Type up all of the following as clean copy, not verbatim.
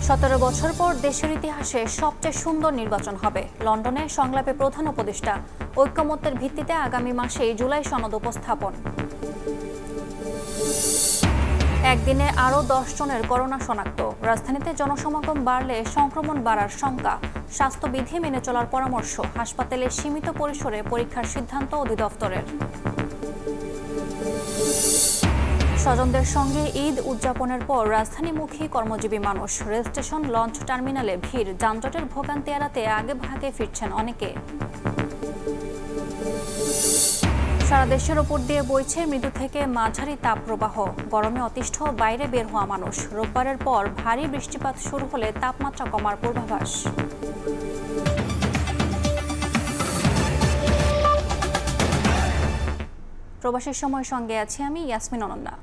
17 বছর পর দেশের ইতিহাসে সবচেয়ে সুন্দর নির্বাচন হবে। লন্ডনে সংলাপে প্রধান উপদেষ্টা। ঐকমত্যের ভিত্তিতে আগামী মাসেই জুলাই সনদ উপস্থাপন। একদিনে আরও 10 জনের করোনা শনাক্ত। রাজধানীতে জনসমাগম বাড়লে সংক্রমণ বাড়ার শঙ্কা। স্বাস্থ্যবিধি মেনে চলার পরামর্শ। হাসপাতালে সীমিত পরিসরে পরীক্ষার সিদ্ধান্ত অধিদপ্তরের। স্বজনদের সঙ্গে ঈদ উদযাপনের পর রাজধানীমুখী কর্মজীবী মানুষ। রেল স্টেশন, লঞ্চ টার্মিনালে ভিড়। যানজটের ভোগান্তি এড়াতে আগে ভাগে ফিরছেন অনেকে। সারা দেশের ওপর দিয়ে বইছে মৃদু থেকে মাঝারি তাপপ্রবাহ। গরমে অতিষ্ঠ বাইরে বের হওয়া মানুষ। রোববারের পর ভারী বৃষ্টিপাত শুরু হলে তাপমাত্রা কমার পূর্বাভাস। প্রবাসীর সময় সঙ্গে আছি আমি ইয়াসমিন অনন্যা।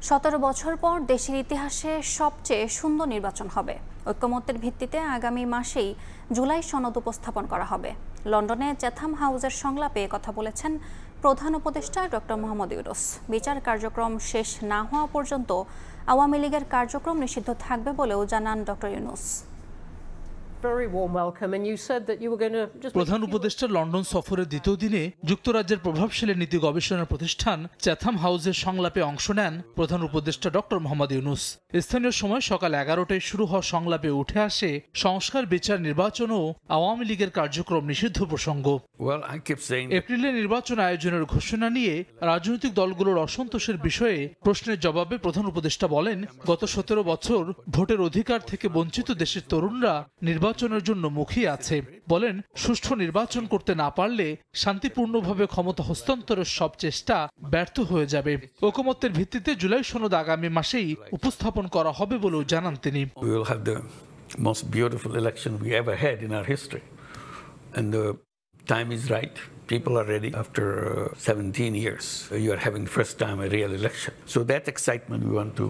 17 বছর পর দেশের ইতিহাসে সবচেয়ে সুন্দর নির্বাচন হবে। ঐকমত্যের ভিত্তিতে আগামী মাসেই জুলাই সনদ উপস্থাপন করা হবে। লন্ডনে চ্যাথাম হাউসের সংলাপে কথা বলেছেন প্রধান উপদেষ্টা ডক্টর মোহাম্মদ ইউনূস। বিচার কার্যক্রম শেষ না হওয়া পর্যন্ত আওয়ামী লীগের কার্যক্রম নিষিদ্ধ থাকবে বলেও জানান ডক্টর ইউনূস। প্রধান উপদেষ্টা লন্ডন সফরের দ্বিতীয় দিনে যুক্তরাজ্যের প্রভাবশালী নীতি গবেষণা প্রতিষ্ঠান চ্যাথাম হাউসের সংলাপে অংশ নেন প্রধান উপদেষ্টা ডক্টর মোহাম্মদ ইউনূস। স্থানীয় সময় সকাল 11টায় শুরু হওয়া সংলাপে উঠে আসে সংস্কার, বিচার, নির্বাচন ও আওয়ামী লীগের কার্যক্রম নিষিদ্ধ প্রসঙ্গ। এপ্রিলে নির্বাচন আয়োজনের ঘোষণা নিয়ে রাজনৈতিক দলগুলোর অসন্তোষের বিষয়ে প্রশ্নের জবাবে প্রধান উপদেষ্টা বলেন, গত 17 বছর ভোটের অধিকার থেকে বঞ্চিত দেশের তরুণরা নির্বাচনের জন্য মুখিয়ে আছে। বলেন, সুষ্ঠু নির্বাচন করতে না পারলে শান্তিপূর্ণভাবে ক্ষমতা হস্তান্তরের সব চেষ্টা ব্যর্থ হয়ে যাবে। ঐকমত্যের ভিত্তিতে জুলাই সনদ আগামী মাসেই উপস্থাপন করা হবে বলেও জানান তিনি। Most beautiful election we ever had in our history, and the time is right. People are ready. After 17 years, you are having first time a real election. So that excitement we want to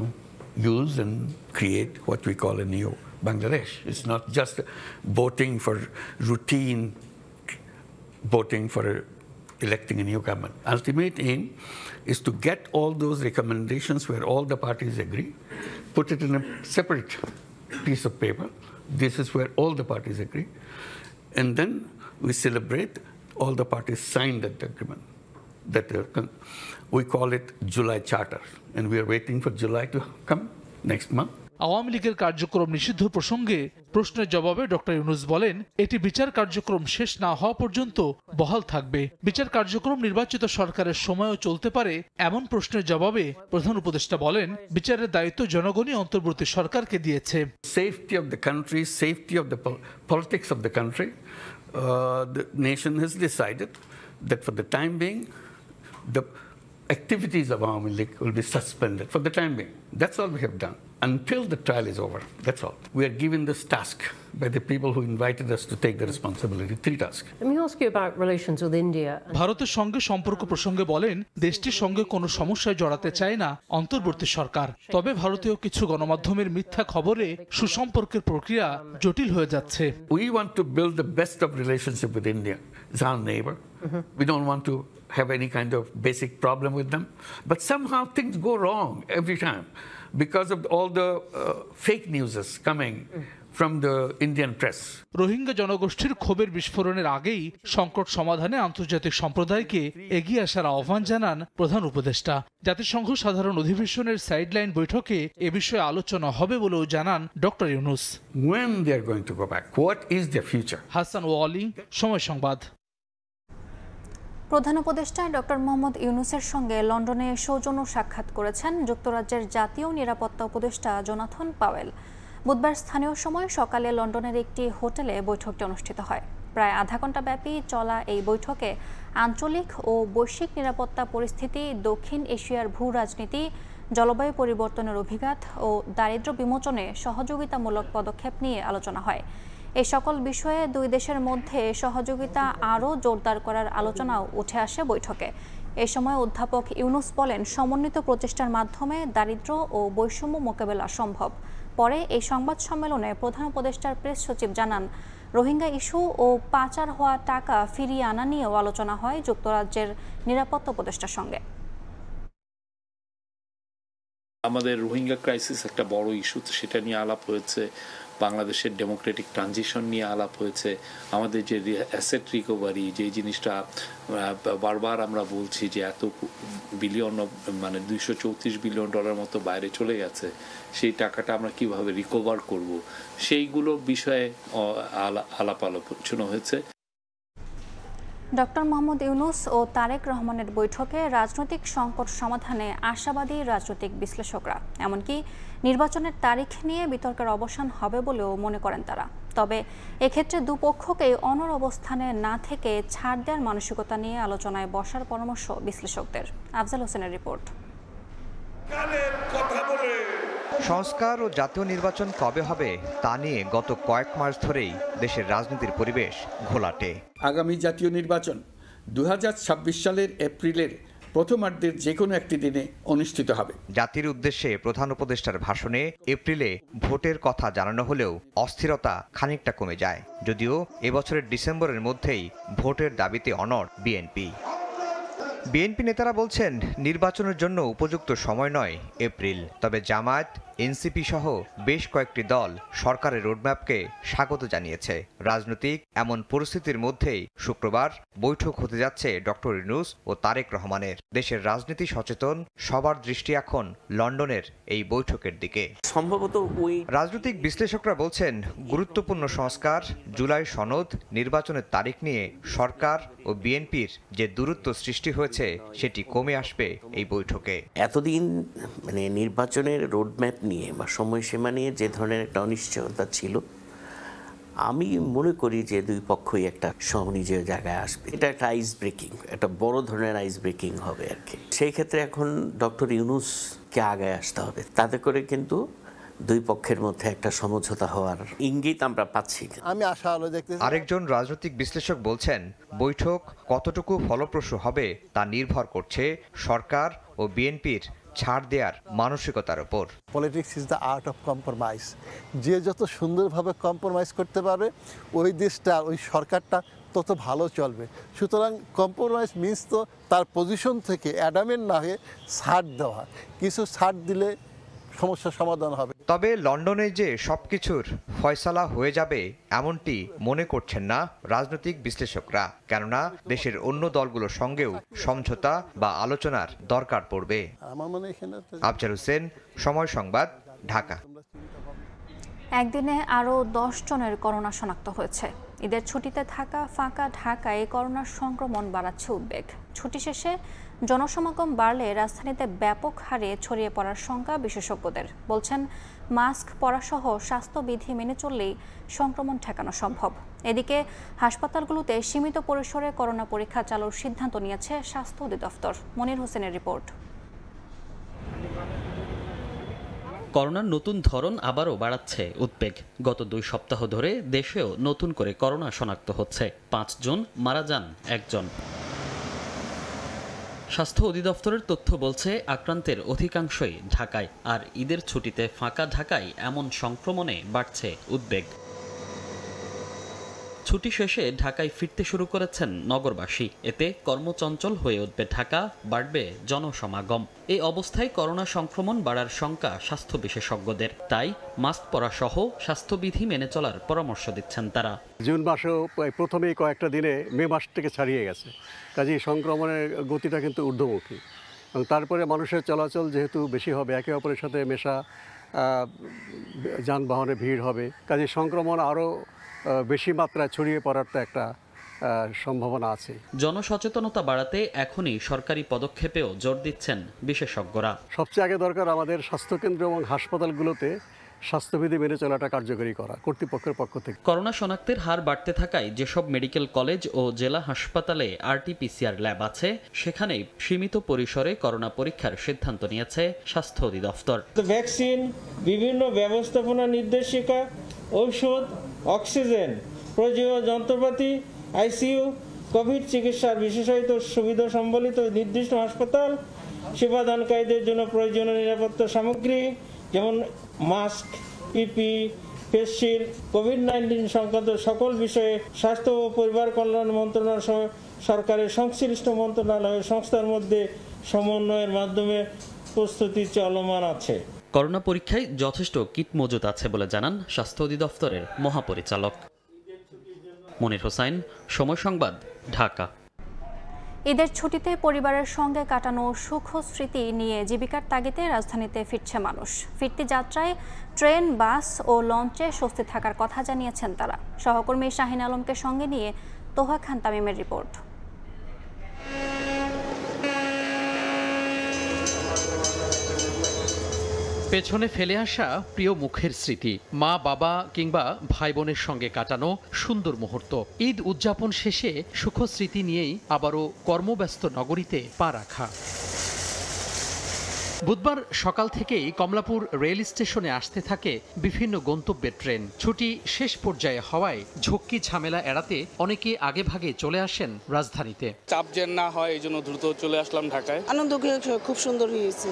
use and create what we call a new Bangladesh. It's not just voting for routine, voting for electing a new government. Ultimate aim is to get all those recommendations where all the parties agree, put it in a separate piece of paper. This is where all the parties agree. And then we celebrate all the parties signed that agreement. We call it July Charter. And we are waiting for July to come next month. Awami লীগের কার্যক্রম নিষিদ্ধ প্রসঙ্গে প্রশ্নের জবাবে doctor Yunus বলেন, এটি বিচার কার্যক্রম শেষ না হওয়া পর্যন্ত বহাল থাকবে। বিচার কার্যক্রম নির্বাচিত সরকারের সময়ও চলতে পারে এমন প্রশ্নের জবাবে প্রধান উপদেষ্টা বলেন, বিচারের দায়িত্ব জনগণই অন্তর্বর্তী সরকারকে দিয়েছে। Safety of the country, safety of the politics of the country, the nation has decided that for the time being, the activities of Awami League will be suspended for the time being. That's all we have done. Until the trial is over, that's all. We are given this task by the people who invited us to take the responsibility, 3 tasks. Let me ask you about relations with India. ভারতের সঙ্গে সম্পর্ক প্রসঙ্গে বলেন, দেশটির সঙ্গে কোনো সমস্যায় জড়াতে চায় না অন্তর্বর্তী সরকার। তবে ভারতীয় কিছু গণমাধ্যমের মিথ্যা খবরে সুসম্পর্কের প্রক্রিয়া জটিল হয়ে যাচ্ছে। We want to build the best of relationship with India. It's our neighbor. We don't want to have any kind of basic problem with them. But somehow things go wrong every time because of all the fake news is coming from the Indian press. Rohingya জনগোষ্ঠীর ক্ষোভের বিস্ফোরণের আগেই সংকট সমাধানে আন্তর্জাতিক সম্প্রদায়কে এগিয়ে আসার আহ্বান জানান প্রধান উপদেষ্টা। জাতিসংঘ সাধারণ অধিবেশনের সাইডলাইন বৈঠকে এ বিষয়ে আলোচনা হবে বলেও জানান doctor Yunus. When they are going to go back, what is their future? Hasan Wali, Somoy Sangbad. প্রধান উপদেষ্টা ডক্টর মোহাম্মদ ইউনূসের সঙ্গে লন্ডনে সৌজন্য সাক্ষাৎ করেছেন যুক্তরাজ্যের জাতীয় নিরাপত্তা উপদেষ্টা জোনাথন পাওয়েল। বুধবার স্থানীয় সময় সকালে লন্ডনের একটি হোটেলে বৈঠকটি অনুষ্ঠিত হয়। প্রায় আধা ঘণ্টা ব্যাপী চলা এই বৈঠকে আঞ্চলিক ও বৈশ্বিক নিরাপত্তা পরিস্থিতি, দক্ষিণ এশিয়ার ভূ রাজনীতি, জলবায়ু পরিবর্তনের অভিঘাত ও দারিদ্র্য বিমোচনে সহযোগিতামূলক পদক্ষেপ নিয়ে আলোচনা হয়। এই সকল বিষয়ে দুই দেশের মধ্যে সহযোগিতা আরও জোরদার করার আলোচনাও উঠে আসে বৈঠকে। এ সময় অধ্যাপক ইউনূস বলেন, সমন্বিত প্রচেষ্টার মাধ্যমে দারিদ্র্য ও বৈষম্য মোকাবেলা সম্ভব। পরে এই সংবাদ সম্মেলনে প্রধান উপদেষ্টার প্রেস সচিব জানান, রোহিঙ্গা ইস্যু ও পাচার হওয়া টাকা ফিরিয়ে আনা নিয়েও আলোচনা হয় যুক্তরাজ্যের নিরাপত্তা উপদেষ্টার সঙ্গে। আমাদের রোহিঙ্গা ক্রাইসিস একটা বড় ইস্যু, সেটা নিয়ে আলাপ হয়েছে। বাংলাদেশের ডেমোক্রেটিক ট্রানজিশন নিয়ে আলাপ হয়েছে, আমাদের যে অ্যাসেট রিকভারি, যে জিনিসটা বারবার আমরা বলছি যে এত বিলিয়ন মানে $234 বিলিয়ন মতো বাইরে চলে গেছে, সেই টাকাটা আমরা কিভাবে রিকভার করব, সেইগুলো বিষয়ে আলাপ আলোচনা হয়েছে। ডক্টর মোহাম্মদ ইউনূস ও তারেক রহমানের বৈঠকে রাজনৈতিক সংকট সমাধানে আশাবাদী রাজনৈতিক বিশ্লেষকরা। এমনকি নির্বাচনের তারিখ নিয়ে বিতর্কের অবসান হবে বলেও মনে করেন তারা। তবে এক্ষেত্রে দুপক্ষকেই অনড় অবস্থানে না থেকে ছাড় দেওয়ার মানসিকতা নিয়ে আলোচনায় বসার পরামর্শ বিশ্লেষকদের। আফজাল হোসেনের রিপোর্ট। সংস্কার ও জাতীয় নির্বাচন কবে হবে তা নিয়ে গত কয়েক মাস ধরেই দেশের রাজনীতির পরিবেশ ঘোলাটে। আগামী জাতীয় নির্বাচন 2026 সালের এপ্রিলের প্রথমার্ধের যে কোনো একটি দিনে অনুষ্ঠিত হবে। জাতির উদ্দেশ্যে প্রধান উপদেষ্টার ভাষণে এপ্রিলে ভোটের কথা জানানো হলেও অস্থিরতা খানিকটা কমে যায়, যদিও এবছরের ডিসেম্বরের মধ্যেই ভোটের দাবিতে অনড় বিএনপি। বিএনপি নেতারা বলছেন নির্বাচনের জন্য উপযুক্ত সময় নয় এপ্রিল। তবে জামায়াত, এনসিপি সহ বেশ কয়েকটি দল সরকারের রোডম্যাপকে স্বাগত জানিয়েছে। রাজনৈতিক এমন পরিস্থিতির মধ্যেই শুক্রবার বৈঠক হতে যাচ্ছে ডক্টর ইউনূস ও তারেক রহমানের। দেশের রাজনীতি সচেতন সবার দৃষ্টি এখন লন্ডনের এই বৈঠকের দিকে। সম্ভবত রাজনৈতিক বিশ্লেষকরা বলছেন গুরুত্বপূর্ণ সংস্কার, জুলাই সনদ, নির্বাচনের তারিখ নিয়ে সরকার ও বিএনপির যে দূরত্ব সৃষ্টি হয়েছে সেটি কমে আসবে এই বৈঠকে। এতদিন মানে নির্বাচনের রোডম্যাপ নিয়ে বা সময়সীমা নিয়ে যে ধরনের একটা অনিশ্চয়তা ছিল, আমি মনে করি যে দুই পক্ষই একটা সহনীয় জায়গায় আসবে। এটা একটা আইস ব্রেকিং, একটা বড় ধরনের আইস ব্রেকিং হবে আর কি। সেই ক্ষেত্রে এখন ডক্টর ইউনূসকে আগায় আসতে হবে, তাতে করে কিন্তু দুই পক্ষের মধ্যে একটা সমঝোতা হওয়ার ইঙ্গিত আমরা পাচ্ছি। আমি আশা আলো দেখতেছি। আরেকজন রাজনৈতিক বিশ্লেষক বলছেন বৈঠক কতটুকু ফলপ্রসূ হবে তা নির্ভর করছে সরকার ও বিএনপির ছাড় দেওয়ার মানসিকতার উপর। Politics is the art of compromise. যে যত সুন্দরভাবে কম্প্রোমাইজ করতে পারবে ওই দেশটা, ওই সরকারটা তত ভালো চলবে। সুতরাং কম্প্রোমাইজ মিনস তো তার পজিশন থেকে অ্যাডামেন্ট না হয়ে ছাড় দেওয়া, কিছু ছাড় দিলে সমস্যার সমাধান হবে। তবে লন্ডনে যে সবকিছুর ফয়সালা হয়ে যাবে এমনটি মনে করছেন না রাজনৈতিক বিশ্লেষকরা, কেননা দেশের অন্য দলগুলোর সঙ্গেও সমঝোতা বা আলোচনার দরকার পড়বে। আমার মনে হয় আফজাল হোসেন, সময় সংবাদ, ঢাকা। একদিনে আরও 10 জনের করোনা শনাক্ত হয়েছে। ঈদের ছুটিতে থাকা ফাঁকা ঢাকায় করোনার সংক্রমণ বাড়াচ্ছে উদ্বেগ। ছুটি শেষে জনসমাগম বাড়লে রাজধানীতে ব্যাপক হারে ছড়িয়ে পড়ার শঙ্কা বিশেষজ্ঞদের। বলছেন মাস্ক পরাসহ স্বাস্থ্যবিধি মেনে চললেই সংক্রমণ ঠেকানো সম্ভব। এদিকে হাসপাতালগুলোতে সীমিত পরিসরে করোনা পরীক্ষা চালুর সিদ্ধান্ত নিয়েছে স্বাস্থ্য অধিদপ্তর। মনির হোসেনের রিপোর্ট। করোনার নতুন ধরন আবারও বাড়াচ্ছে উদ্বেগ। গত 2 সপ্তাহ ধরে দেশেও নতুন করে করোনা শনাক্ত হচ্ছে। 5 জন মারা যান 1 জন। স্বাস্থ্য অধিদপ্তরের তথ্য বলছে আক্রান্তের অধিকাংশই ঢাকায়, আর ঈদের ছুটিতে ফাঁকা ঢাকায় এমন সংক্রমণে বাড়ছে উদ্বেগ। ছুটি শেষে ঢাকায় ফিরতে শুরু করেছেন নগরবাসী। এতে কর্মচঞ্চল হয়ে উঠবে ঢাকা, বাড়বে জনসমাগম। এই অবস্থায় করোনা সংক্রমণ বাড়ার শঙ্কা স্বাস্থ্য বিশেষজ্ঞদের। তাই মাস্ক পরা সহ স্বাস্থ্যবিধি মেনে চলার পরামর্শ দিচ্ছেন তারা। জুন মাসেও প্রথমেই কয়েকটা দিনে মে মাস থেকে ছাড়িয়ে গেছে, কাজেই সংক্রমণের গতিটা কিন্তু ঊর্ধ্বমুখী। এবং তারপরে মানুষের চলাচল যেহেতু বেশি হবে, একে অপরের সাথে মেশা, যানবাহনে ভিড় হবে, কাজেই সংক্রমণ আরও বেশি মাত্রায় ছড়িয়ে পড়ার তো একটা সম্ভাবনা আছে। জনসচেতনতা বাড়াতে এখনই সরকারি পদক্ষেপেও জোর দিচ্ছেন বিশেষজ্ঞরা। সবচেয়ে আগে দরকার আমাদের স্বাস্থ্যকেন্দ্র এবং হাসপাতালগুলোতে স্বাস্থ্যবিধি মেনে চলাটা কার্যকরী করা কর্তৃপক্ষের পক্ষ থেকে। করোনা শনাক্তের হার বাড়তে থাকায় যেসব মেডিকেল কলেজ ও জেলা হাসপাতালে RT-PCR ল্যাব আছে, সেখানে সীমিত পরিসরে করোনা পরীক্ষার সিদ্ধান্ত নিয়েছে স্বাস্থ্য অধিদপ্তর। ভ্যাকসিন, বিভিন্ন ব্যবস্থাপনা নির্দেশিকা, ঔষধ, অক্সিজেন, প্রয়োজনীয় যন্ত্রপাতি, ICU, কোভিড চিকিৎসার বিশেষায়িত সুবিধা সম্বলিত নির্দিষ্ট হাসপাতাল, সেবাদানকারীদের জন্য প্রয়োজনীয় নিরাপত্তা সামগ্রী যেমন mask, PPE, face shield, COVID-19 সংক্রান্ত সকল বিষয়ে স্বাস্থ্য ও পরিবার কল্যাণ মন্ত্রণালয় সহ সরকারের সংশ্লিষ্ট মন্ত্রণালয় সংস্থার মধ্যে সমন্বয়ের মাধ্যমে প্রস্তুতি চলমান আছে। করোনা পরীক্ষায় যথেষ্ট কিট মজুত আছে বলে জানান স্বাস্থ্য অধিদপ্তরের মহাপরিচালক। মনির হোসাইন, সময় সংবাদ, ঢাকা। ঈদের ছুটিতে পরিবারের সঙ্গে কাটানো সুখ স্মৃতি নিয়ে জীবিকার তাগিদে রাজধানীতে ফিরছে মানুষ। ফিরতি যাত্রায় ট্রেন, বাস ও লঞ্চে স্বস্তি থাকার কথা জানিয়েছেন তারা। সহকর্মী শাহিন আলমকে সঙ্গে নিয়ে তোহা খান তামিমের রিপোর্ট। পেছনে ফেলে আসা প্রিয় মুখের স্মৃতি, মা বাবা কিংবা ভাই বোনের সঙ্গে কাটানো সুন্দর মুহূর্ত। ঈদ উদযাপন শেষে সুখ স্মৃতি নিয়েই আবারও কর্মব্যস্ত নগরীতে পা রাখা। বুধবার সকাল থেকেই কমলাপুর রেল স্টেশনে আসতে থাকে বিভিন্ন গন্তব্যের ট্রেন। ছুটি শেষ পর্যায়ে হওয়ায় ঝক্কি ঝামেলা এড়াতে অনেকে আগে ভাগে চলে আসেন রাজধানীতে। চাপ যেন না হয় এই জন্য দ্রুত চলে আসলাম ঢাকায়। আনন্দ খুব সুন্দর হয়েছে।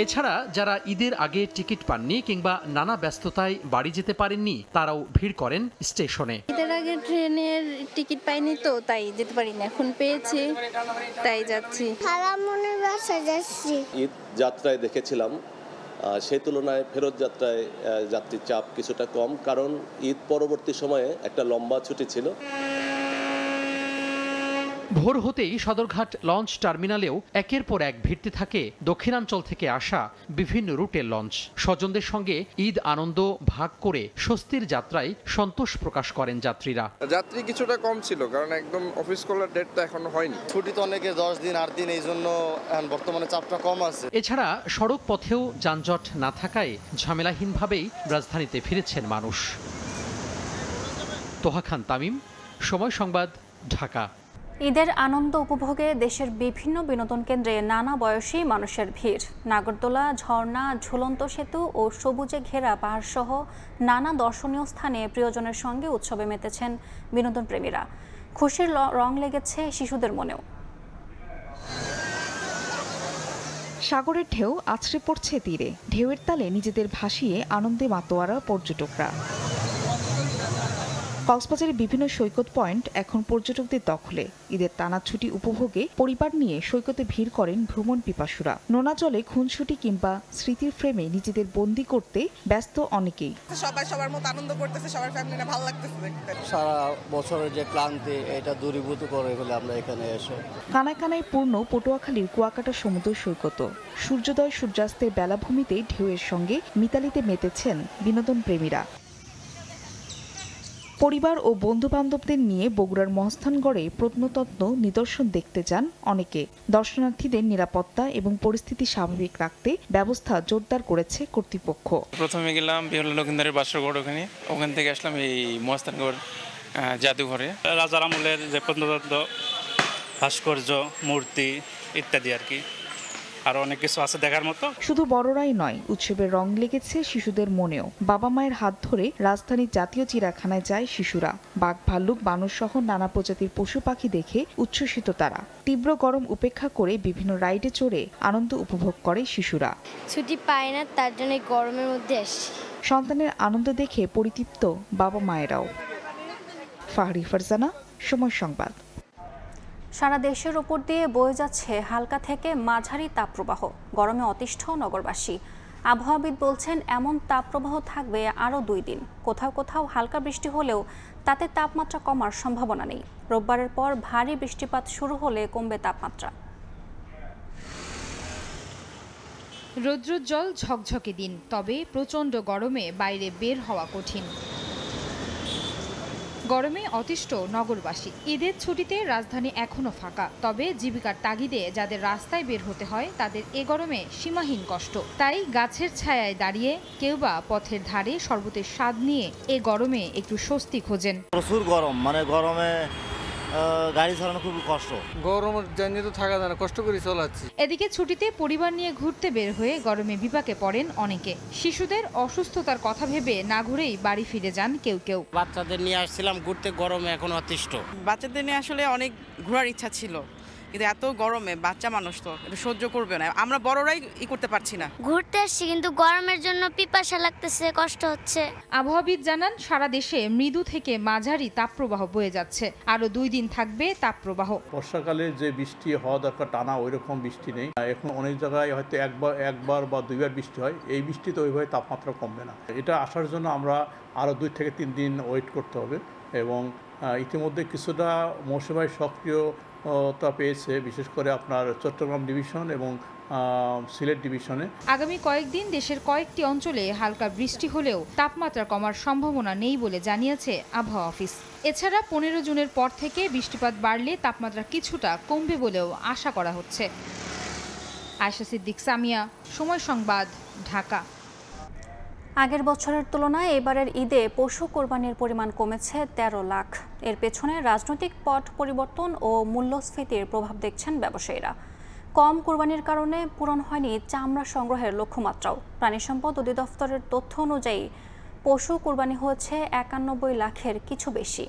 এছাড়া যারা ঈদের আগে টিকিট পাননি কিংবা নানা ব্যস্ততায় বাড়ি যেতে পারেননি তারাও ভিড় করেন স্টেশনে। ঈদের আগে ট্রেনের টিকিট পাইনি তো তাই যেতে পারিনি, এখন পেয়েছি তাই যাচ্ছি। খালামণির বাসায় যাচ্ছি। ঈদ যাত্রায় দেখেছিলাম সেই তুলনায় ফেরত যাত্রায় যাত্রীর চাপ কিছুটা কম, কারণ ঈদ পরবর্তী সময়ে একটা লম্বা ছুটি ছিল। ভোর হতেই সদরঘাট লঞ্চ টার্মিনালেও একের পর এক ভিড়তে থাকে দক্ষিণাঞ্চল থেকে আসা বিভিন্ন রুটের লঞ্চ। স্বজনদের সঙ্গে ঈদ আনন্দ ভাগ করে স্বস্তির যাত্রায় সন্তোষ প্রকাশ করেন যাত্রীরা। যাত্রী কিছুটা কম ছিল, কারণ একদম অফিস খোলার ডেট তো এখনো হয়নি। ছুটি তো অনেকে 10 দিন 8 দিন, এই জন্য বর্তমানে চাপটা কম আছে। এছাড়া সড়ক পথেও যানজট না থাকায় ঝামেলাহীনভাবেই রাজধানীতে ফিরেছেন মানুষ। তোহা খান তামিম, সময় সংবাদ, ঢাকা। ঈদের আনন্দ উপভোগে দেশের বিভিন্ন বিনোদন কেন্দ্রে নানা বয়সী মানুষের ভিড়। নাগরদোলা, ঝর্ণা, ঝুলন্ত সেতু ও সবুজে ঘেরা পাহাড়সহ নানা দর্শনীয় স্থানে প্রিয়জনের সঙ্গে উৎসবে মেতেছেন বিনোদন প্রেমীরা। খুশির রং লেগেছে শিশুদের মনেও। সাগরের ঢেউ আছড়ে পড়ছে তীরে, ঢেউয়ের তালে নিজেদের ভাসিয়ে আনন্দে মাতোয়ারা পর্যটকরা। কক্সবাজারের বিভিন্ন সৈকত পয়েন্ট এখন পর্যটকদের দখলে। ঈদের টানা ছুটি উপভোগে পরিবার নিয়ে সৈকতে ভিড় করেন ভ্রমণ পিপাসুরা। নোনা জলে খুনসুটি কিংবা স্মৃতির ফ্রেমে নিজেদের বন্দী করতে ব্যস্ত অনেকেই। সবাই সবার মতো আনন্দ করতেছে, সবার ফ্যামিলিটা ভালো লাগতেছে দেখতে। সারা বছরের যে ক্লান্তি এটা দূরীভূত করে ফেলে আমরা এখানে এসে। কানায় কানায় পূর্ণ পটুয়াখালীর কুয়াকাটা সমুদ্র সৈকত। সূর্যোদয় সূর্যাস্তের বেলাভূমিতে ঢেউয়ের সঙ্গে মিতালিতে মেতেছেন বিনোদন প্রেমীরা। পরিবার ও বন্ধু বান্ধবদের নিয়ে বগুড়ার মহস্থানগড়ে প্রত্নতত্ত্ব নিদর্শন দেখতে যান অনেকে। দর্শনার্থীদের নিরাপত্তা এবং পরিস্থিতি স্বাভাবিক রাখতে ব্যবস্থা জোরদার করেছে কর্তৃপক্ষ। প্রথমে গেলাম বিহল লক্ষিন্দারের বাসরগড়, ওখান থেকে আসলাম এই মহস্থানগড় জাদুঘরে। রাজার আমলের যে প্রত্নতত্ত্ব, ভাস্কর্য, মূর্তি ইত্যাদি আর কি, আরো অনেক কিছু আছে দেখার মতো। শুধু বড়রাই নয়, উৎসবের রং লেগেছে শিশুদের মনেও। বাবা মায়ের হাত ধরে রাজধানীর জাতীয় চিড়িয়াখানায় যায় শিশুরা। বাঘ, ভাল্লুক, বানর সহ নানা প্রজাতির পশু পাখি দেখে উচ্ছ্বসিত তারা। তীব্র গরম উপেক্ষা করে বিভিন্ন রাইডে চড়ে আনন্দ উপভোগ করে শিশুরা। ছুটি পায় না, তার জন্য গরমের মধ্যে আসি। সন্তানের আনন্দ দেখে পরিতৃপ্ত বাবা মায়েরাও। ফাহরি ফারজানা, সময় সংবাদ। সারা দেশের উপর দিয়ে বয়ে যাচ্ছে হালকা থেকে মাঝারি তাপপ্রবাহ। গরমে অতিষ্ঠ নগরবাসী। আবহাওয়াবিদ বলছেন এমন তাপপ্রবাহ থাকবে আরও 2 দিন। কোথাও কোথাও হালকা বৃষ্টি হলেও তাতে তাপমাত্রা কমার সম্ভাবনা নেই। রোববারের পর ভারী বৃষ্টিপাত শুরু হলে কমবে তাপমাত্রা। রৌদ্রোজ্জ্বল ঝকঝকে দিন, তবে প্রচণ্ড গরমে বাইরে বের হওয়া কঠিন। গরমে অতিষ্ঠ নগরবাসী। ঈদের ছুটিতে রাজধানী এখনো ফাঁকা, তবে জীবিকার তাগিদে যাদের রাস্তায় বের হতে হয় তাদের এ গরমে সীমাহীন কষ্ট। তাই গাছের ছায়ায় দাঁড়িয়ে কেউ বা পথের ধারে শরবতের স্বাদ নিয়ে এ গরমে একটু স্বস্তি খোঁজেন। প্রচুর গরম, মানে গরমে গাড়ি চালানো খুব কষ্ট। গরমের জানি তো থাকা যায় না, কষ্ট করে চলাচ্ছি। এদিকে ছুটিতে পরিবার নিয়ে ঘুরতে বের হয়ে গরমে বিপাকে পড়েন অনেকে। শিশুদের অসুস্থতার কথা ভেবে না ঘুরেই বাড়ি ফিরে যান কেউ কেউ। বাচ্চাদের নিয়ে আসছিলাম ঘুরতে, গরমে এখন অতিষ্ঠ। বাচ্চাদের নিয়ে আসলে অনেক ঘোরার ইচ্ছা ছিল, কিন্তু এত গরমে বাচ্চা মানুষ তো এটা সহ্য করবে না, আমরা বড়রাই করতে পারছি না। ঘুরতে আসছি কিন্তু গরমের জন্য পিপাসা লাগতেছে, কষ্ট হচ্ছে। আবহাওয়াবিদ জানান সারা দেশে মৃদু থেকে মাঝারি তাপপ্রবাহ বয়ে যাচ্ছে, আরো 2 দিন থাকবে তাপপ্রবাহ। বর্ষাকালে যে বৃষ্টি হওয়া দরকার টানা ওইরকম বৃষ্টি নেই, এখন অনেক জায়গায় হয়তো একবার বা 2বার বৃষ্টি হয়, এই বৃষ্টিতে ওইভাবে তাপমাত্রা কমবে না। এটা আসার জন্য আমরা আরও 2 থেকে 3 দিন ওয়েট করতে হবে এবং ইতিমধ্যে কিছুটা মৌসুমী সক্রিয়তা পেয়েছে, বিশেষ করে আপনার চট্টগ্রাম ডিভিশন এবং সিলেট ডিভিশনে। আগামী কয়েকদিন দেশের কয়েকটি অঞ্চলে হালকা বৃষ্টি হলেও তাপমাত্রা কমার সম্ভাবনা নেই বলে জানিয়েছে আবহাওয়া অফিস। এছাড়া 15 জুনের পর থেকে বৃষ্টিপাত বাড়লে তাপমাত্রা কিছুটা কমবে বলেও আশা করা হচ্ছে। আয়েশা সিদ্দিক, সামিয়া, সময় সংবাদ, ঢাকা। আগের বছরের তুলনায় এবারের ঈদে পশু কোরবানির পরিমাণ কমেছে 13 লাখ। এর পেছনে রাজনৈতিক পট পরিবর্তন ও মূল্যস্ফীতির প্রভাব দেখছেন ব্যবসায়ীরা। কম কোরবানির কারণে পূরণ হয়নি চামড়া সংগ্রহের লক্ষ্যমাত্রাও। প্রাণী সম্পদ অধিদপ্তরের তথ্য অনুযায়ী পশু কোরবানি হয়েছে 91 লাখের কিছু বেশি।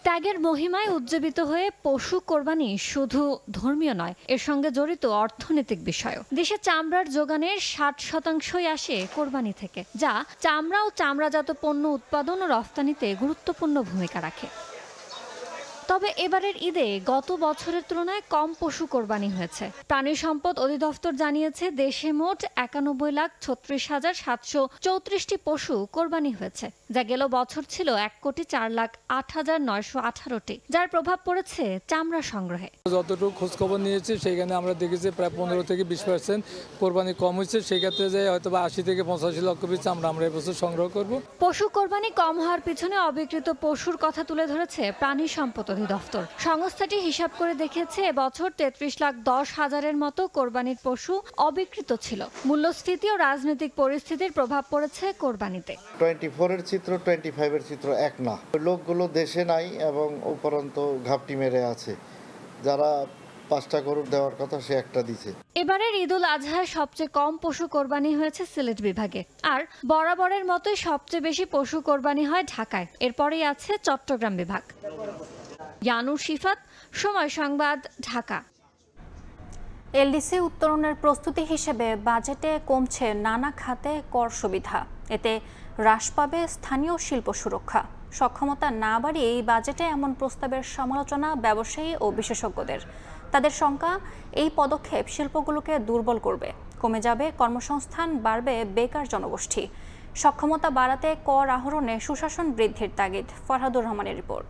ত্যাগের মহিমায় উজ্জীবিত হয়ে পশু কোরবানি শুধু ধর্মীয় নয়, এর সঙ্গে জড়িত অর্থনৈতিক বিষয়ও। দেশে চামড়ার যোগানের 60% আসে কোরবানি থেকে, যা চামড়া ও চামড়াজাত পণ্য উৎপাদন ও রফতানিতে গুরুত্বপূর্ণ ভূমিকা রাখে। তবে এবারের ঈদে গত বছরের তুলনায় কম পশু কোরবানি হয়েছে। প্রাণী সম্পদ অধিদপ্তর জানিয়েছে দেশে মোট 91,36,734টি পশু কোরবানি হয়েছে, যা গেল বছর ছিল 1,04,08,918টি, যার প্রভাব পড়েছে চামড়া সংগ্রহে। যতটুকু খোঁজখবর নিয়েছি সেখানে আমরা দেখেছি প্রায় 15 থেকে 20% কোরবানি কম হয়েছে। সেই ক্ষেত্রে যে হয়তো 80 থেকে 85 লক্ষ পিস চামড়া আমরা এবছর সংগ্রহ করব। পশু কোরবানি কম হওয়ার পিছনে অবিকৃত পশুর কথা তুলে ধরেছে প্রাণী সম্পদ অধিদপ্তর। সংস্থাটি হিসাব করে দেখেছে এবছর 33,10,000-এর মতো কোরবানির পশু অবিকৃত ছিল। মূল্যস্ফীতি ও রাজনৈতিক পরিস্থিতির প্রভাব পড়েছে কোরবানিতে। 24-এর চিত্র 25-এর চিত্র এক না। লোকগুলো দেশে নাই এবং উপরন্ত ঘাপটি মেরে আছে। যারা 5টা গরু দেওয়ার কথা সে একটা দিছে। এবারের ঈদুল আজহায় সবচেয়ে কম পশু কোরবানি হয়েছে সিলেট বিভাগে, আর বরাবরের মতোই সবচেয়ে বেশি পশু কোরবানি হয় ঢাকায়। এরপরেই আছে চট্টগ্রাম বিভাগ। ইয়ানুর শিফাত, সময় সংবাদ, ঢাকা। এলডিসি উত্তরণের প্রস্তুতি হিসেবে বাজেটে কমছে নানা খাতে কর সুবিধা। এতে হ্রাস পাবে স্থানীয় শিল্প সুরক্ষা। সক্ষমতা না বাড়িয়ে এই বাজেটে এমন প্রস্তাবের সমালোচনা ব্যবসায়ী ও বিশেষজ্ঞদের। তাদের শঙ্কা, এই পদক্ষেপ শিল্পগুলোকে দুর্বল করবে, কমে যাবে কর্মসংস্থান, বাড়বে বেকার জনগোষ্ঠী। সক্ষমতা বাড়াতে কর আহরণে সুশাসন বৃদ্ধির তাগিদ। ফরহাদুর রহমানের রিপোর্ট।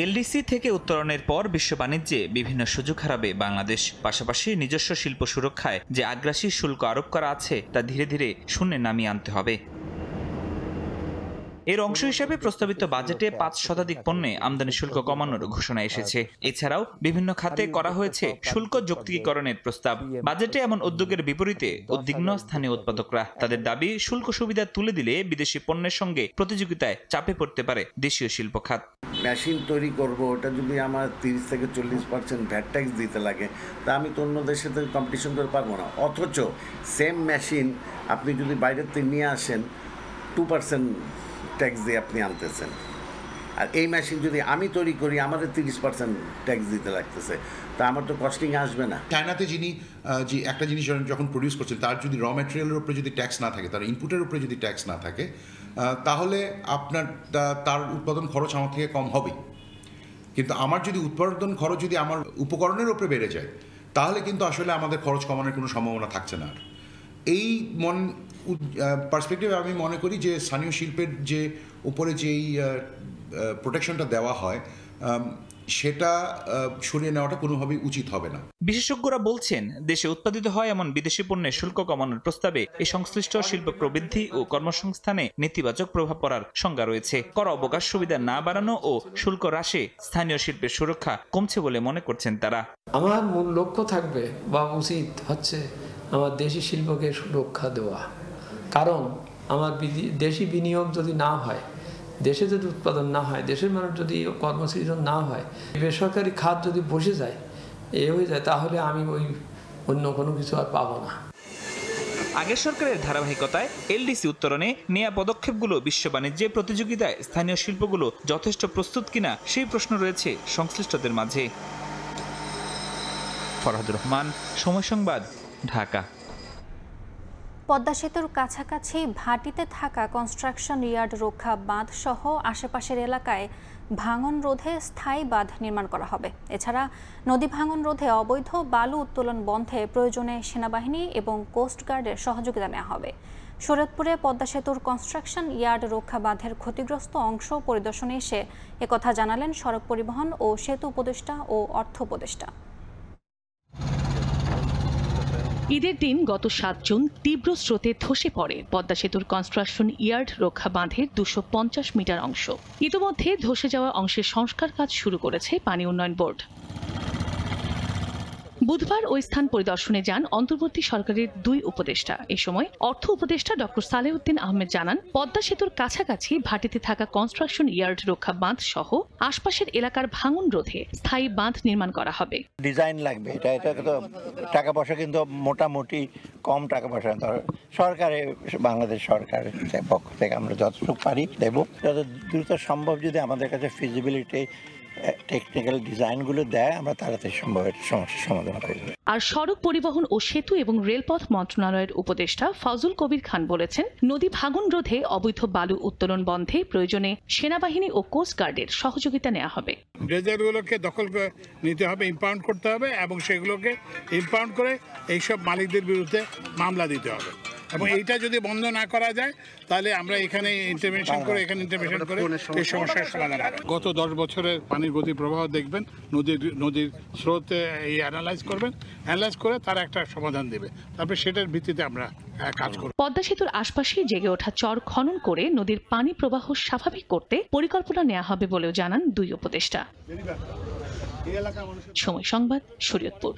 এলডিসি থেকে উত্তরণের পর বিশ্ব বাণিজ্যে বিভিন্ন সুযোগ হারাবে বাংলাদেশ। পাশাপাশি নিজস্ব শিল্প সুরক্ষায় যে আগ্রাসী শুল্ক আরোপ করা আছে তা ধীরে ধীরে শূন্যে নামিয়ে আনতে হবে। এর অংশ হিসেবে প্রস্তাবিত বাজেটে 5% পণ্যে আমদানি শুল্ক কমানোর ঘোষণা এসেছে। এছাড়াও বিভিন্ন খাতে করা হয়েছে শুল্ক যৌক্তিকীকরণের প্রস্তাব। বাজেটে এমন উদ্যোগের বিপরীতে উদ্বিগ্ন স্থানীয় উৎপাদকরা। তাদের দাবি, শুল্ক সুবিধা তুলে দিলে বিদেশি পণ্যের সঙ্গে প্রতিযোগিতায় চাপে পড়তে পারে দেশীয় শিল্প খাত। মেশিন তৈরি করব, ওটা যদি আমার 30 থেকে 40% ভ্যাট ট্যাক্স দিতে লাগে, তা আমি তো অন্য দেশের সাথে কম্পিটিশন করে পারবো না। অথচ সেম মেশিন আপনি যদি বাইরের থেকে নিয়ে আসেন 2% ট্যাক্স দিয়ে আপনি আনতেছেন, আর এই মেশিন যদি আমি তৈরি করি আমাদের 30% ট্যাক্স দিতে লাগতেছে, তা আমার তো কস্টিং আসবে না। চায়নাতে যিনি যে একটা জিনিস যখন প্রডিউস করছেন তার যদি র ম্যাটেরিয়ালের উপরে যদি ট্যাক্স না থাকে, তার ইনপুটের উপরে যদি ট্যাক্স না থাকে, তাহলে আপনার তার উৎপাদন খরচ আমার থেকে কম হবেই। কিন্তু আমার যদি উৎপাদন খরচ যদি আমার উপকরণের উপরে বেড়ে যায়, তাহলে কিন্তু আসলে আমাদের খরচ কমানোর কোনো সম্ভাবনা থাকছে না। আর এই পার্সপেক্টিভে আমি মনে করি যে স্থানীয় শিল্পের যে উপরে যেই প্রোটেকশনটা দেওয়া হয় সেটা সরিয়ে নেওয়াটা কোনোভাবেই উচিত হবে না। বিশেষজ্ঞরা বলছেন, দেশে উৎপাদিত হয় এমন বিদেশি পণ্যের শুল্ক কমানোর প্রস্তাবে এই সংশ্লিষ্ট শিল্প প্রবৃদ্ধি ও কর্মসংস্থানে নেতিবাচক প্রভাব পড়ার শঙ্কা রয়েছে। কর অবকাশ সুবিধা না বাড়ানো ও শুল্ক হ্রাসে স্থানীয় শিল্পের সুরক্ষা কমছে বলে মনে করছেন তারা। আমার মূল লক্ষ্য থাকবে বা উচিত হচ্ছে আমার দেশি শিল্পকে সুরক্ষা দেওয়া। কারণ আমার দেশি বিনিয়োগ যদি না হয়, দেশে যদি উৎপাদন না হয়, দেশের মানুষ যদি কর্মসৃজন না হয়, বেসরকারি খাত যদি বসে যায়, হয়ে যায়, তাহলে আমি ওই অন্য কোনো কিছু আর পাবো না। আগের সরকারের ধারাবাহিকতায় এলডিসি উত্তরণে নেয়া পদক্ষেপগুলো বিশ্ব বাণিজ্যে প্রতিযোগিতায় স্থানীয় শিল্পগুলো যথেষ্ট প্রস্তুত কিনা সেই প্রশ্ন রয়েছে সংশ্লিষ্টদের মাঝে। ফরহাদুর রহমান, সময় সংবাদ, ঢাকা। পদ্মা সেতুর কাছাকাছি ভাটিতে থাকা কনস্ট্রাকশন ইয়ার্ড রক্ষা বাঁধ সহ আশেপাশের এলাকায় ভাঙন রোধে স্থায়ী বাঁধ নির্মাণ করা হবে। এছাড়া নদী ভাঙন রোধে অবৈধ বালু উত্তোলন বন্ধে প্রয়োজনে সেনাবাহিনী এবং কোস্টগার্ডের সহযোগিতা নেওয়া হবে। শরীয়তপুরে পদ্মা সেতুর কনস্ট্রাকশন ইয়ার্ড রক্ষা বাঁধের ক্ষতিগ্রস্ত অংশ পরিদর্শনে এসে একথা জানালেন সড়ক পরিবহন ও সেতু উপদেষ্টা ও অর্থ উপদেষ্টা। ঈদের দিন গত 7 জুন তীব্র স্রোতে ধসে পড়ে পদ্মা সেতুর কনস্ট্রাকশন ইয়ার্ড রক্ষা বাঁধের 250 মিটার অংশ। ইতিমধ্যে ধসে যাওয়া অংশের সংস্কার কাজ শুরু করেছে পানি উন্নয়ন বোর্ড। বুধবার ওই স্থান পরিদর্শনে যান অন্তর্বর্তী সরকারের 2 উপদেষ্টা। এ সময় অর্থ উপদেষ্টা ডক্টর সালেউদ্দিন আহমেদ জানান, পদ্মা সেতুর কাছাকাছি ভাটিতে থাকা কনস্ট্রাকশন ইয়ার্ড রক্ষা বাঁধ সহ আশপাশের এলাকার ভাঙন রোধে স্থায়ী বাঁধ নির্মাণ করা হবে। ডিজাইন লাগবে, এটা তো টাকা পয়সা কিন্তু মোটামুটি কম টাকা পয়সা সরকারে, বাংলাদেশ সরকারের পক্ষ থেকে আমরা যতটুকু পারি দেব। যত দ্রুত সম্ভব যদি আমাদের কাছে ফিজিবিলিটি টেকনিক্যাল ডিজাইনগুলো দেয়, আমরা তাড়াতাড়ি সম্ভব সমস্যার সমাধান করব। আর সড়ক পরিবহন ও সেতু এবং রেলপথ মন্ত্রণালয়ের উপদেষ্টা ফাউজুল কবির খান বলেছেন, নদী ভাঙন রোধে অবৈধ বালু উত্তোলন বন্ধে প্রয়োজনে সেনাবাহিনী ও কোস্টগার্ডের সহযোগিতা নেওয়া হবে। ড্রেজারগুলোকে দখল করে নিতে হবে, ইম্পাউন্ড করতে হবে এবং সেগুলোকে ইম্পাউন্ড করে এইসব মালিকদের বিরুদ্ধে মামলা দিতে হবে। এবং এইটা যদি বন্ধ না করা যায় তাহলে আমরা এখানে ইন্টারভেনশন করে এই সমস্যার সমাধান হবে। গত 10 বছরের পানির গতি প্রবাহ দেখবেন, নদীর স্রোতে এই অ্যানালাইজ করবেন, অ্যানালাইজ করে তার একটা সমাধান দেবে, তারপরে সেটার ভিত্তিতে আমরা কাজ করব। পদ্মা সেতুর আশপাশে জেগে ওঠা চর খনন করে নদীর পানি প্রবাহ স্বাভাবিক করতে পরিকল্পনা নেওয়া হবে বলেও জানান 2 উপদেষ্টা। সময় সংবাদ, শরীয়তপুর।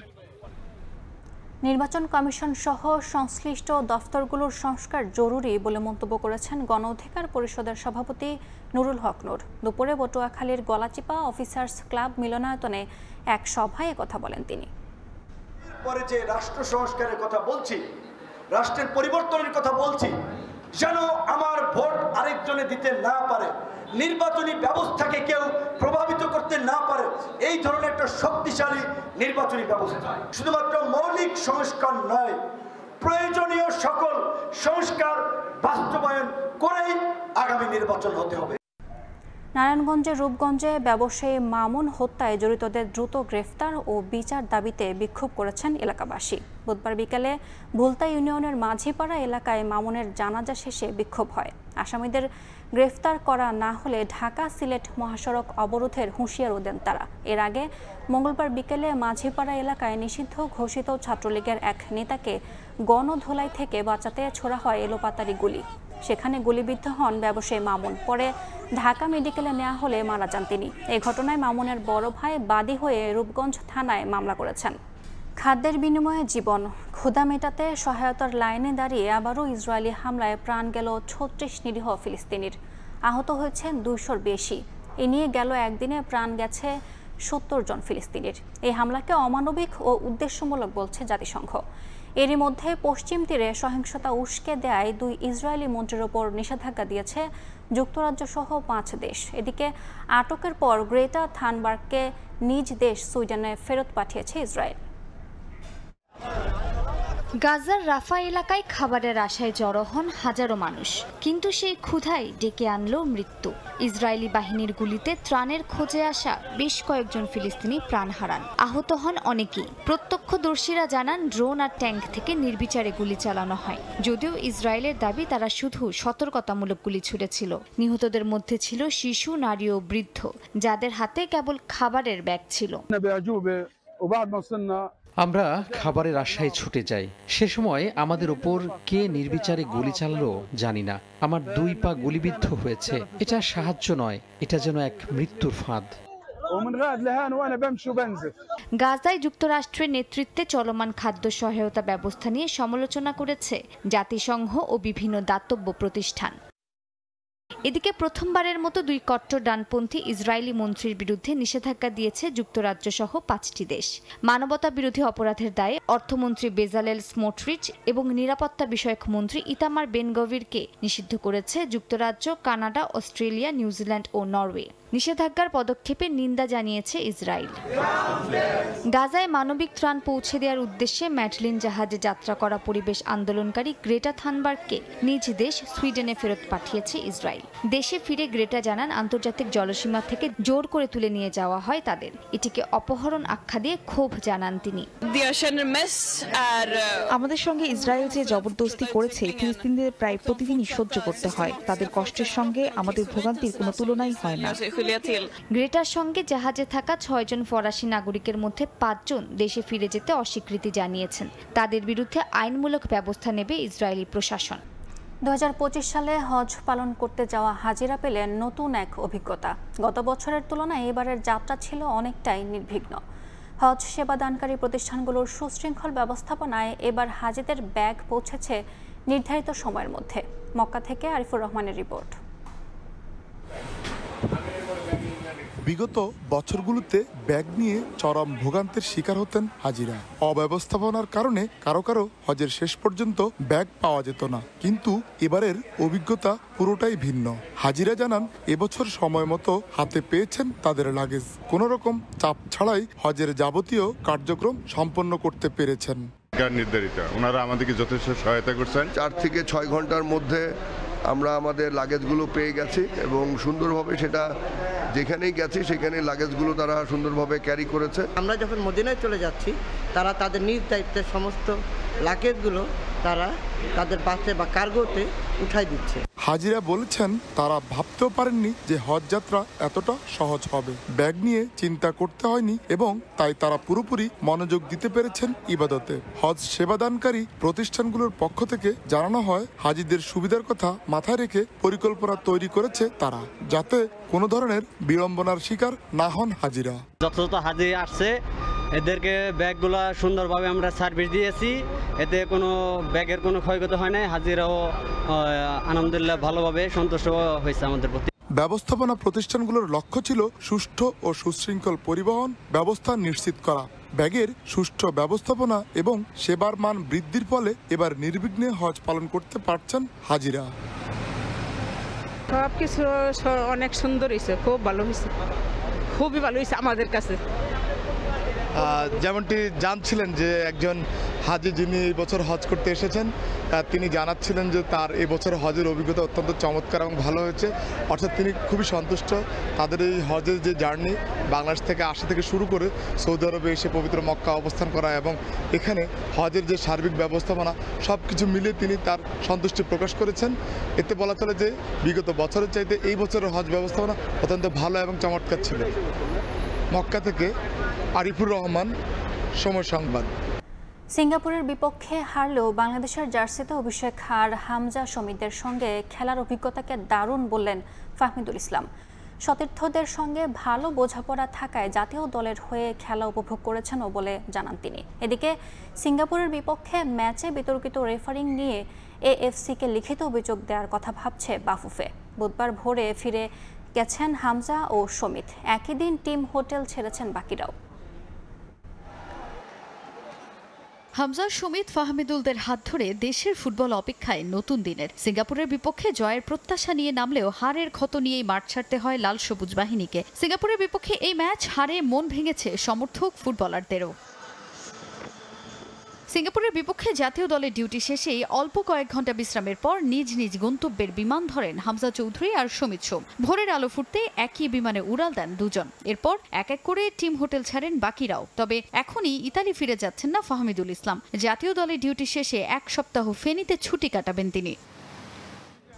নির্বাচন কমিশন সহ সংশ্লিষ্ট দফতরগুলোর সংস্কার জরুরি বলে মন্তব্য করেছেন গণ অধিকার পরিষদের সভাপতি নুরুল হক নূর। দুপুরে পটুয়াখালীর গলাচিপা অফিসার্স ক্লাব মিলনায়তনে এক সভায় কথা বলেন তিনি। পরে যে রাষ্ট্র সংস্কারের কথা বলছি, রাষ্ট্রের পরিবর্তনের কথা বলছি, যেন আমার ভোট আরেকজনে দিতে না পারে, নির্বাচনী ব্যবস্থাকে কেউ প্রভাবিত করতে না পারে, এই ধরনের একটা শক্তিশালী নির্বাচনী ব্যবস্থা। শুধুমাত্র মৌলিক সংস্কার নয়, প্রয়োজনীয় সকল সংস্কার বাস্তবায়ন করেই আগামী নির্বাচন হতে হবে। নারায়ণগঞ্জের রূপগঞ্জে ব্যবসায়ী মামুন হত্যায় জড়িতদের দ্রুত গ্রেফতার ও বিচার দাবিতে বিক্ষোভ করেছেন এলাকাবাসী। বুধবার বিকেলে ভুলতা ইউনিয়নের মাঝিপাড়া এলাকায় মামুনের জানাজা শেষে বিক্ষোভ হয়। আসামিদের গ্রেফতার করা না হলে ঢাকা সিলেট মহাসড়ক অবরোধের হুঁশিয়ারও দেন তারা। এর আগে মঙ্গলবার বিকেলে মাঝিপাড়া এলাকায় নিষিদ্ধ ঘোষিত ছাত্রলীগের এক নেতাকে গণধোলাই থেকে বাঁচাতে ছোড়া হয় এলোপাতাড়ি গুলি। সেখানে গুলিবিদ্ধ হন ব্যবসায়ী মামুন। পরে ঢাকা মেডিকেলে নেওয়া হলে মারা যান তিনি। এই ঘটনায় মামুনের বড় ভাই বাদী হয়ে রূপগঞ্জ থানায় মামলা করেছেন। খাদ্যের বিনিময়ে জীবন, ক্ষুধা মেটাতে সহায়তার লাইনে দাঁড়িয়ে আবারও ইসরায়েলি হামলায় প্রাণ গেল 36 নিরীহ ফিলিস্তিনির। আহত হয়েছেন 200-র বেশি। এ নিয়ে গেল একদিনে প্রাণ গেছে 70 জন ফিলিস্তিনির। এই হামলাকে অমানবিক ও উদ্দেশ্যমূলক বলছে জাতিসংঘ। এরই মধ্যে পশ্চিম তীরে সহিংসতা উস্কে দেয় 2 ইসরায়েলি মন্ত্রীর ওপর নিষেধাজ্ঞা দিয়েছে যুক্তরাজ্য সহ 5 দেশ। এদিকে আটকের পর গ্রেটা থানবার্গকে নিজ দেশ সুইডেনে ফেরত পাঠিয়েছে ইসরায়েল। গাজার রাফা এলাকায় খাবারের আশায় জড়ো হন হাজারো মানুষ, কিন্তু সেই ক্ষুধাই ডেকে আনলো মৃত্যু। ইসরায়েলি বাহিনীর গুলিতে ত্রাণের খোঁজে আসা বেশ কয়েকজন ফিলিস্তিনি প্রাণ হারান, আহত হন অনেকেই। প্রত্যক্ষদর্শীরা জানান ড্রোন আর ট্যাঙ্ক থেকে নির্বিচারে গুলি চালানো হয়। যদিও ইসরায়েলের দাবি তারা শুধু সতর্কতামূলক গুলি ছুড়েছিল। নিহতদের মধ্যে ছিল শিশু, নারী ও বৃদ্ধ, যাদের হাতে কেবল খাবারের ব্যাগ ছিল। আমরা খাবারের আশায় ছুটে যাই। সে সময় আমাদের উপর কে নির্বিচারে গুলি চালালো জানি না। আমার 2 পা গুলিবিদ্ধ হয়েছে। এটা সাহায্য নয়, এটা যেন এক মৃত্যুর ফাঁদ। গাজায় যুক্তরাষ্ট্রের নেতৃত্বে চলমান খাদ্য সহায়তা ব্যবস্থা নিয়ে সমালোচনা করেছে জাতিসংঘ ও বিভিন্ন দাতব্য প্রতিষ্ঠান। এদিকে প্রথমবারের মতো 2 কট্টর ডানপন্থী ইসরায়েলি মন্ত্রীর বিরুদ্ধে নিষেধাজ্ঞা দিয়েছে যুক্তরাজ্য সহ 5টি দেশ। মানবতা বিরোধী অপরাধের দায়ে অর্থমন্ত্রী বেজালেল স্মোটরিচ এবং নিরাপত্তা বিষয়ক মন্ত্রী ইতামার বেন-গভিরকে নিষিদ্ধ করেছে যুক্তরাজ্য, কানাডা, অস্ট্রেলিয়া, নিউজিল্যান্ড ও নরওয়ে। নিষেধাজ্ঞার পদক্ষেপে নিন্দা জানিয়েছে ইসরায়েল। গাজায় মানবিক ত্রাণ পৌঁছে দেওয়ার উদ্দেশ্যে ম্যাডলিন জাহাজে যাত্রা করা পরিবেশ আন্দোলনকারী গ্রেটা থানবার্গকে নিজ দেশ সুইডেনে ফেরত পাঠিয়েছে ইসরায়েল। দেশে ফিরে গ্রেটা জানান, আন্তর্জাতিক জলসীমা থেকে জোর করে তুলে নিয়ে যাওয়া হয় তাদের। এটিকে অপহরণ আখ্যা দিয়ে ক্ষোভ জানান তিনি। আমাদের সঙ্গে ইসরায়েল যে জবরদস্তি করেছে, ফিলিস্তিনিদের প্রায় প্রতিদিনই সহ্য করতে হয়। তাদের কষ্টের সঙ্গে আমাদের ভোগান্তির কোনো তুলনাই হয় না। গ্রেটার সঙ্গে জাহাজে থাকা 6 জন ফরাসি নাগরিকের মধ্যে 5 জন দেশে ফিরে যেতে অস্বীকৃতি জানিয়েছেন। তাদের বিরুদ্ধে আইনমূলক ব্যবস্থা নেবে ইসরায়েলি প্রশাসন। 2025 সালে হজ পালন করতে যাওয়া হাজিরা পেলেন নতুন এক অভিজ্ঞতা। গত বছরের তুলনায় এবারের যাত্রা ছিল অনেকটাই নির্বিঘ্ন। হজ সেবাদানকারী প্রতিষ্ঠানগুলোর সুশৃঙ্খল ব্যবস্থাপনায় এবার হাজিদের ব্যাগ পৌঁছেছে নির্ধারিত সময়ের মধ্যে। মক্কা থেকে আরিফুর রহমানের রিপোর্ট। বিগত বছরগুলোতে ব্যাগ নিয়ে চরম ভোগান্তির শিকার হতেন হাজিরা। অব্যবস্থাপনার কারণে কারো কারো হজের শেষ পর্যন্ত ব্যাগ পাওয়া যেত না। কিন্তু এবারের অভিজ্ঞতা পুরোটাই ভিন্ন। হাজিরা জানান, এবছর সময় মতো হাতে পেয়েছেন তাদের লাগেজ। কোনো রকম চাপ ছাড়াই হজের যাবতীয় কার্যক্রম সম্পন্ন করতে পেরেছেন। নির্ধারিত ওনারা আমাদেরকে যথেষ্ট সহায়তা করছেন। 4 থেকে 6 ঘন্টার মধ্যে আমরা আমাদের লাগেজগুলো পেয়ে গেছি এবং সুন্দরভাবে সেটা যেখানেই গেছি সেখানে লাগেজগুলো তারা সুন্দরভাবে ক্যারি করেছে। আমরা যখন মদিনায় চলে যাচ্ছি, তারা তাদের নিজ দায়িত্বে সমস্ত লাগেজগুলো তারা তাদের বাসে বা কার্গোতে উঠাই দিচ্ছে। হাজিরা বলেছেন, তারা ভাবতেও পারেননি যে হজ যাত্রা এতটা সহজ হবে। ব্যাগ নিয়ে চিন্তা করতে হয়নি এবং তাই তারা পুরোপুরি মনোযোগ দিতে পেরেছেন ইবাদতে। হজ সেবাদানকারী প্রতিষ্ঠানগুলোর পক্ষ থেকে জানানো হয়, হাজিদের সুবিধার কথা মাথায় রেখে পরিকল্পনা তৈরি করেছে তারা, যাতে কোনো ধরনের বিড়ম্বনার শিকার না হন হাজিরা। যত হাজি আসছে এদেরকে ব্যাগগুলো সুন্দরভাবে আমরা সার্ভিস দিয়েছি, এতে কোনো ব্যাগের কোনো ক্ষয়ক্ষতি হয় নাই। হাজিরাও আলহামদুলিল্লাহ ভালোভাবে সন্তুষ্ট হয়েছে আমাদের প্রতি। ব্যবস্থাপনা প্রতিষ্ঠানগুলোর লক্ষ্য ছিল সুষ্ঠু ও সুশৃঙ্খল পরিবহন ব্যবস্থা নিশ্চিত করা। ব্যাগের সুষ্ঠু ব্যবস্থাপনা এবং সেবার মান বৃদ্ধির ফলে এবার নির্বিঘ্নে হজ পালন করতে পারছেন হাজিরা। সবকিছু অনেক সুন্দর হয়েছে, খুব ভালো হয়েছে, খুবই ভালো হয়েছে আমাদের কাছে। যেমনটি জানছিলেন যে একজন হাজি যিনি এই বছর হজ করতে এসেছেন, তিনি জানাচ্ছিলেন যে তার এই বছর হজের অভিজ্ঞতা অত্যন্ত চমৎকার এবং ভালো হয়েছে। অর্থাৎ তিনি খুবই সন্তুষ্ট। তাদের এই হজের যে জার্নি, বাংলাদেশ থেকে আসা থেকে শুরু করে সৌদি আরবে এসে পবিত্র মক্কা অবস্থান করা এবং এখানে হজের যে সার্বিক ব্যবস্থাপনা, সব কিছু মিলিয়ে তিনি তার সন্তুষ্টি প্রকাশ করেছেন। এতে বলা চলে যে বিগত বছরের চাইতে এই বছরের হজ ব্যবস্থাপনা অত্যন্ত ভালো এবং চমৎকার ছিল। মক্কা থেকে আরিফুর রহমান, সময় সংবাদ। সিঙ্গাপুরের বিপক্ষে হারলেও বাংলাদেশের জার্সিতে অভিষেক আর হামজা শমীদের সঙ্গে খেলার অভিজ্ঞতাকে দারুণ বললেন ফাহমিদুল ইসলাম। সতীর্থদের সঙ্গে ভালো বোঝাপড়া থাকায় জাতীয় দলের হয়ে খেলা উপভোগ করেছেনও বলে জানান তিনি। এদিকে সিঙ্গাপুরের বিপক্ষে ম্যাচে বিতর্কিত রেফারিং নিয়ে এএফসিকে লিখিত অভিযোগ দেওয়ার কথা ভাবছে বাফুফে। বুধবার ভোরে ফিরে গেছেন হামজা ও শমীদ। একই দিন টিম হোটেল ছেড়েছেন বাকিরাও। হামজা, শমীদ, ফাহমিদুলদের হাত ধরে দেশের ফুটবল অপেক্ষায় নতুন দিনের। সিঙ্গাপুরের বিপক্ষে জয়ের প্রত্যাশা নিয়ে নামলেও হারের ক্ষত নিয়েই মাঠ ছাড়তে হয় লাল সবুজ বাহিনীকে। সিঙ্গাপুরের বিপক্ষে এই ম্যাচ হারে মন ভেঙেছে সমর্থক ফুটবলারদেরও। সিঙ্গাপুরের বিপক্ষে জাতীয় দলের ডিউটি শেষেই অল্প কয়েক ঘন্টা বিশ্রামের পর নিজ নিজ গন্তব্যের বিমান ধরেন হামজা চৌধুরী আর শমীদ সোম। ভোরের আলো ফুটতে একই বিমানে উড়াল দেন দুজন। এরপর এক এক করে টিম হোটেল ছাড়েন বাকিরাও। তবে এখনই ইতালি ফিরে যাচ্ছেন না ফাহমিদুল ইসলাম। জাতীয় দলের ডিউটি শেষে 1 সপ্তাহ ফেনীতে ছুটি কাটাবেন তিনি।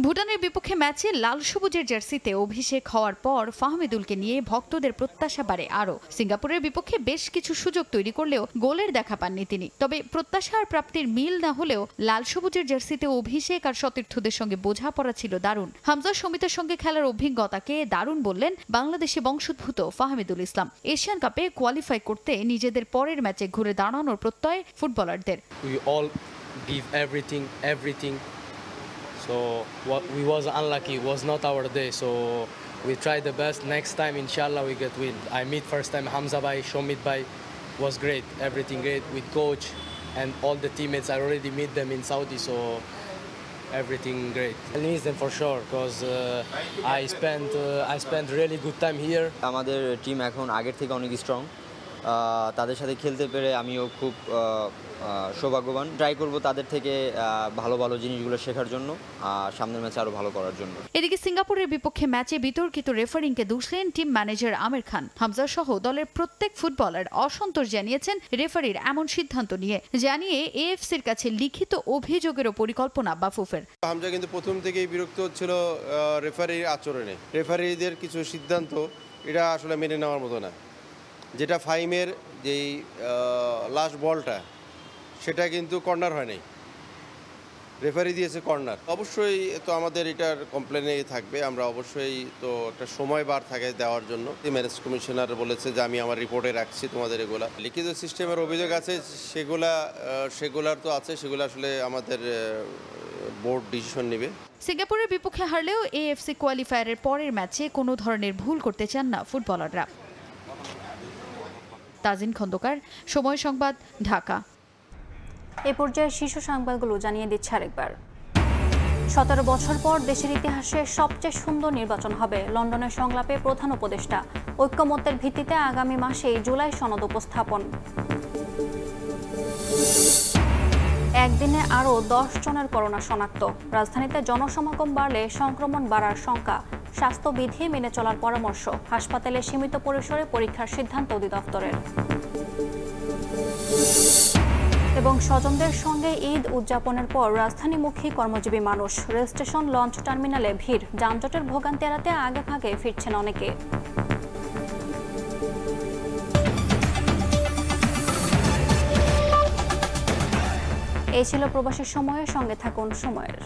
ভুটানের বিপক্ষে ম্যাচে লাল সবুজের জার্সিতে অভিষেক হওয়ার পর ফাহমিদুলকে নিয়ে ভক্তদের প্রত্যাশা বাড়ে আরও। সিঙ্গাপুরের বিপক্ষে বেশ কিছু সুযোগ তৈরি করলেও গোলের দেখা পাননি তিনি। তবে প্রত্যাশার প্রাপ্তির মিল না হলেও লাল সবুজের জার্সিতে অভিষেক আর সতীর্থদের সঙ্গে বোঝাপড়া ছিল দারুণ। হামজা শমীদের সঙ্গে খেলার অভিজ্ঞতাকে দারুণ বললেন বাংলাদেশি বংশোদ্ভূত ফাহমিদুল ইসলাম। এশিয়ান কাপে কোয়ালিফাই করতে নিজেদের পরের ম্যাচে ঘুরে দাঁড়ানোর প্রত্যয় ফুটবলারদের। We all give everything. So we was unlucky. It was not our day. So we tried the best. Next time, inshallah, we get win. I meet first time Hamza Bhai, Shomit Bhai. Was great. Everything great with coach and all the teammates. I already meet them in Saudi, so everything great. I miss them for sure because I spent really good time here. আমাদের team এখন আগের থেকে অনেক strong. তাদের সাথে খেলতে পেরে আমিও খুব সৌভাগ্যবান। ট্রাই করব তাদের থেকে ভালো ভালো জিনিসগুলো শেখার জন্য, সামনের ম্যাচে আরো ভালো করার জন্য। এদিকে সিঙ্গাপুরের বিপক্ষে ম্যাচে বিতর্কিত রেফারিংকে দুষলেন টিম ম্যানেজার আমির খান। হামজা সহ দলের প্রত্যেক ফুটবলার অসন্তোষ জানিয়েছেন রেফারির এমন সিদ্ধান্ত নিয়ে, জানিয়ে এএফসির কাছে লিখিত অভিযোগেরও পরিকল্পনা বাফুফের। হামজা কিন্তু প্রথম থেকেই বিরক্ত হচ্ছিল রেফারির আচরণে। রেফারিদের কিছু সিদ্ধান্ত এটা আসলে মেনে নেওয়ার মতো না। যেটা ফাইমের যেই লাস্ট বলটা সেটা কিন্তু কর্নার হয় নাই, রেফারি দিয়েছে কর্নার। অবশ্যই তো আমাদের এটার কমপ্লেনে থাকবে, আমরা অবশ্যই তো একটা সময় বার থাকে দেওয়ার জন্য। ম্যারেজ কমিশনার বলেছে যে আমি আমার রিপোর্টে রাখছি তোমাদের এগুলা লিখিত সিস্টেমের অভিযোগ আছে, সেগুলার তো আছে, সেগুলো আসলে আমাদের বোর্ড ডিসিশন নেবে। সিঙ্গাপুরের বিপক্ষে হারলেও এএফসি কোয়ালিফায়ারের পরের ম্যাচে কোনো ধরনের ভুল করতে চান না ফুটবলাররা। তাজিন খন্দকার, সময় সংবাদ, ঢাকা। এ পর্যায়ে শীর্ষ সংবাদগুলো জানিয়ে দিচ্ছে আরেকবার। 17 বছর পর দেশের ইতিহাসে সবচেয়ে সুন্দর নির্বাচন হবে, লন্ডনের সংলাপে প্রধান উপদেষ্টা। ঐক্যমত্যের ভিত্তিতে আগামী মাসেই জুলাই সনদ উপস্থাপন। একদিনে আরও 10 জনের করোনা শনাক্ত। রাজধানীতে জনসমাগম বাড়লে সংক্রমণ বাড়ার শঙ্কা। স্বাস্থ্যবিধি মেনে চলার পরামর্শ। হাসপাতালে সীমিত পরিসরে পরীক্ষার সিদ্ধান্ত অধিদপ্তরের। এবং স্বজনদের সঙ্গে ঈদ উদযাপনের পর রাজধানীমুখী কর্মজীবী মানুষ। রেল স্টেশন, লঞ্চ টার্মিনালে ভিড়। যানজটের ভোগান্তি এড়াতে আগেভাগে ফিরছেন অনেকে। এই ছিল প্রবাসীর সময়ের সঙ্গে থাকুন সময়ের।